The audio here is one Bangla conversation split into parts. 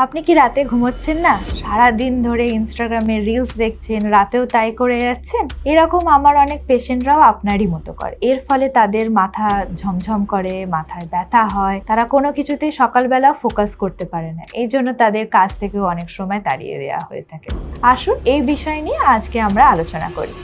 আপনি কি রাতে ঘুমোচ্ছেন না? সারাদিন ধরে ইনস্টাগ্রামে রিলস দেখছেন, রাতেও তাই করে যাচ্ছেন? এরকম আমার অনেক পেশেন্টরাও আপনারই মতো করে। এর ফলে তাদের মাথা ঝমঝম করে, মাথায় ব্যথা হয়, তারা কোনো কিছুতেই সকালবেলা ফোকাস করতে পারে না। এই জন্য তাদের কাজ থেকেও অনেক সময় তাড়িয়ে দেওয়া হয়ে থাকে। আসুন এই বিষয় নিয়ে আজকে আমরা আলোচনা করি।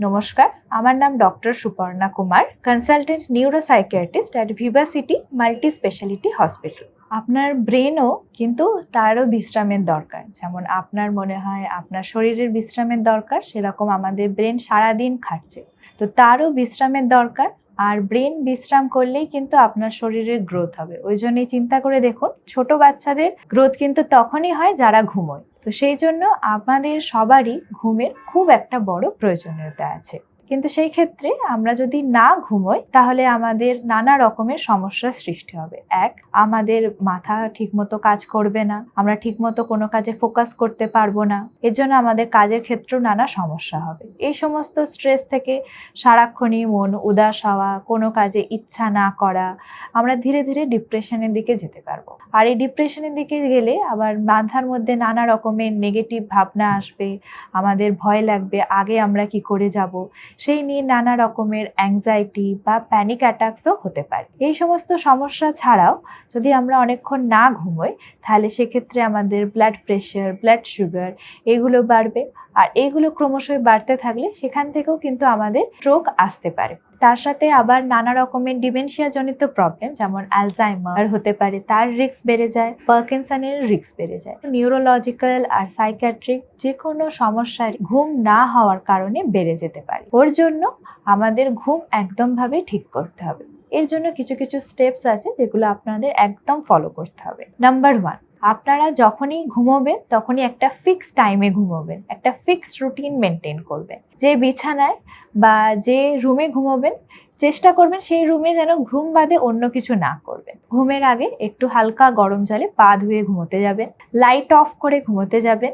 নমস্কার, আমার নাম doctor Suparna Kumar, consultant neuropsychiatrist at Vivacity multi speciality hospital. আপনার ব্রেনও কিন্তু তারও বিশ্রামের দরকার। যেমন আপনার মনে হয় আপনার শরীরের বিশ্রামের দরকার, সেরকম আমাদের ব্রেন সারাদিন খাটছে, তো তারও বিশ্রামের দরকার। আর ব্রেন বিশ্রাম করলেই কিন্তু আপনার শরীরের গ্রোথ হবে। ওই জন্যই চিন্তা করে দেখুন, ছোট বাচ্চাদের গ্রোথ কিন্তু তখনই হয় যারা ঘুমোয়। তো সেই জন্য আমাদের সবারই ঘুমের খুব একটা বড় প্রয়োজনীয়তা আছে। কিন্তু সেই ক্ষেত্রে আমরা যদি না ঘুমোই তাহলে আমাদের নানা রকমের সমস্যার সৃষ্টি হবে। আমাদের মাথা ঠিকমতো কাজ করবে না, আমরা ঠিকমতো কোনো কাজে ফোকাস করতে পারবো না, এর জন্য আমাদের কাজের ক্ষেত্রেও নানা সমস্যা হবে। এই সমস্ত স্ট্রেস থেকে সারাক্ষণই মন উদাস হওয়া, কোনো কাজে ইচ্ছা না করা, আমরা ধীরে ধীরে ডিপ্রেশনের দিকে যেতে পারবো। আর এই ডিপ্রেশনের দিকে গেলে আবার মাথার মধ্যে নানা রকমের নেগেটিভ ভাবনা আসবে, আমাদের ভয় লাগবে আগে আমরা কি করে যাব, সেই নিয়ে নানা রকমের অ্যাংজাইটি বা প্যানিক অ্যাটাকসও হতে পারে। এই সমস্ত সমস্যা ছাড়াও যদি আমরা অনেকক্ষণ না ঘুমোই তাহলে সেক্ষেত্রে আমাদের ব্লাড প্রেশার, ব্লাড সুগার এগুলো বাড়বে। আর এইগুলো ক্রমশই বাড়তে থাকলে সেখান থেকেও কিন্তু আমাদের স্ট্রোক আসতে পারে। তার সাথে আবার নানা রকমের ডিমেনশিয়া জনিত প্রবলেম যেমন অ্যালজাইমার হতে পারে, তার রিস্ক বেড়ে যায়, পার্কিনসনের রিস্ক বেড়ে যায়। নিউরোলজিক্যাল আর সাইকিয়াট্রিক যে কোনো সমস্যার ঘুম না হওয়ার কারণে বেড়ে যেতে পারে। ওর জন্য আমাদের ঘুম একদমভাবে ঠিক করতে হবে। এর জন্য কিছু কিছু স্টেপস আছে যেগুলো আপনাদের একদম ফলো করতে হবে। নাম্বার 1, আপনারা যখনই ঘুমোবেন তখনই একটা ফিক্স টাইমে ঘুমোবেন, একটা ফিক্সড রুটিন মেনটেন করবেন। যে বিছানায় বা যে রুমে ঘুমোবেন চেষ্টা করবেন সেই রুমে যেন ঘুম বাদে অন্য কিছু না করবেন। ঘুমের আগে একটু হালকা গরম জলে পা ধুয়ে ঘুমোতে যাবেন, লাইট অফ করে ঘুমোতে যাবেন।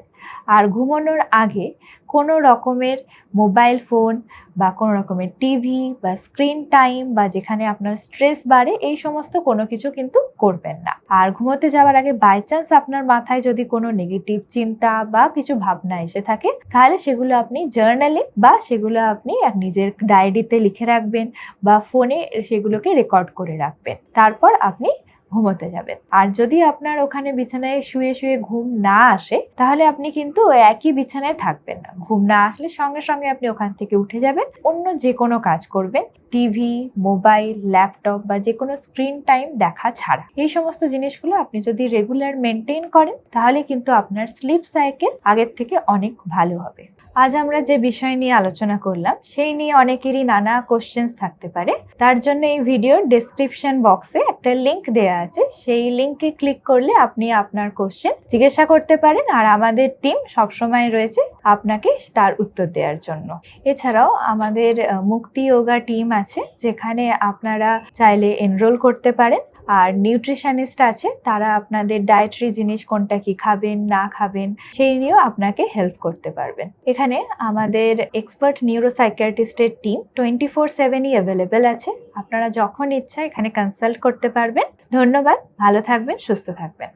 আর ঘুমানোর আগে কোনো রকমের মোবাইল ফোন বা কোনো রকমের টিভি বা স্ক্রিন টাইম বা যেখানে আপনার স্ট্রেস বাড়ে এই সমস্ত কোনো কিছু কিন্তু করবেন না। আর ঘুমোতে যাওয়ার আগে বাই চান্স আপনার মাথায় যদি কোনো নেগেটিভ চিন্তা বা কিছু ভাবনা এসে থাকে তাহলে সেগুলো আপনি জার্নালে বা সেগুলো আপনি নিজের ডায়েরিতে লিখে রাখবেন বা ফোনে সেগুলোকে রেকর্ড করে রাখবেন। তারপর আপনি ঘুমোতে যাবেন। আর যদি আপনার ওখানে বিছানায় শুয়ে শুয়ে ঘুম না আসে তাহলে আপনি কিন্তু একই বিছানায় থাকবেন না। ঘুম না আসলে সঙ্গে সঙ্গে আপনি ওখান থেকে উঠে যাবেন, অন্য যে কোনো কাজ করবেন, টিভি, মোবাইল, ল্যাপটপ বা যে কোনো স্ক্রিন টাইম দেখা ছাড়া। এই সমস্ত জিনিসগুলো আপনি যদি রেগুলার মেনটেন করেন তাহলে কিন্তু আপনার স্লিপ সাইকেল আগের থেকে অনেক ভালো হবে। আজ আমরা যে বিষয় নিয়ে আলোচনা করলাম সেই নিয়ে অনেকেরই নানা কোশ্চেন্স থাকতে পারে। তার জন্য এই ভিডিওর ডেসক্রিপশন বক্সে একটা লিংক দেয়া আছে, সেই লিংকে ক্লিক করলে আপনি আপনার কোশ্চেন জিজ্ঞাসা করতে পারেন আর আমাদের টিম সবসময় রয়েছে আপনাকে তার উত্তর দেওয়ার জন্য। এছাড়াও আমাদের মুক্তি যোগা টিম আছে যেখানে আপনারা চাইলে এনরোল করতে পারেন। আর নিউট্রিশনিস্ট আছে, তারা আপনাদের ডায়েটারি জিনিস কোনটা কি খাবেন না খাবেন সেই নিয়েও আপনাকে হেল্প করতে পারবেন। এখানে আমাদের এক্সপার্ট নিউরোসাইকিয়াট্রিস্টের টিম 24/7ই অ্যাভেলেবেল আছে। আপনারা যখন ইচ্ছা এখানে কনসাল্ট করতে পারবেন। ধন্যবাদ, ভালো থাকবেন, সুস্থ থাকবেন।